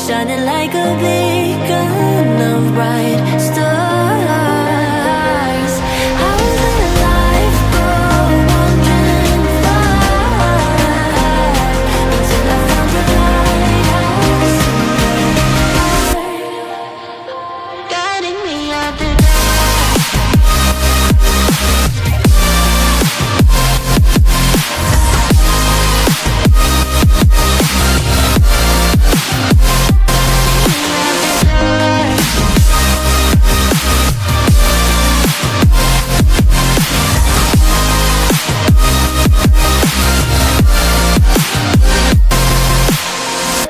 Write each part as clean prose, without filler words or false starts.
shining like a beacon of bright stars. I was alive for wandering far until I found the lighthouse guiding me out the dark.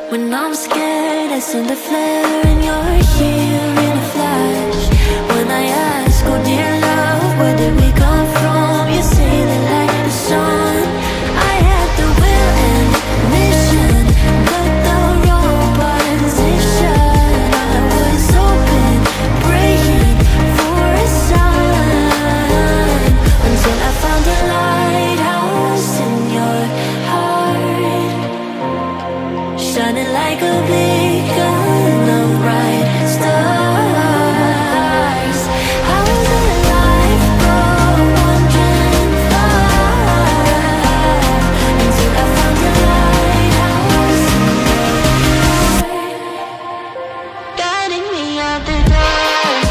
When I'm scared, I send a flare and you're here in a flash. When I ask, oh dear love, where did we come from? You say the light is on. I had the will and mission, but the wrong position. I was open, praying for a sign, until I found a lighthouse in your heart, shining like a beacon of bright stars. I was alive for wandering far until I found the lighthouse guiding me out the dark.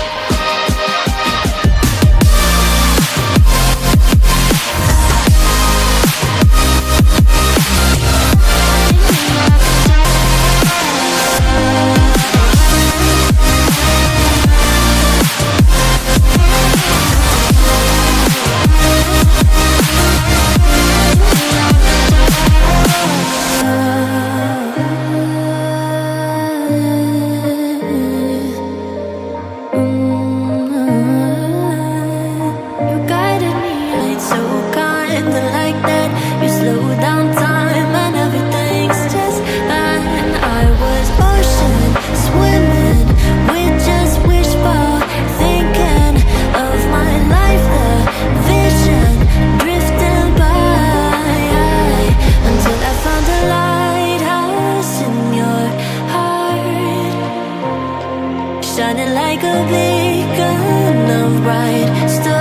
You guided me, it's so kinda like that. You slow down time and everything's just fine. I was ocean swimming with just wishful thinking of my life, the vision drifting by, until I found a lighthouse in your heart, shining like a beacon of bright stars.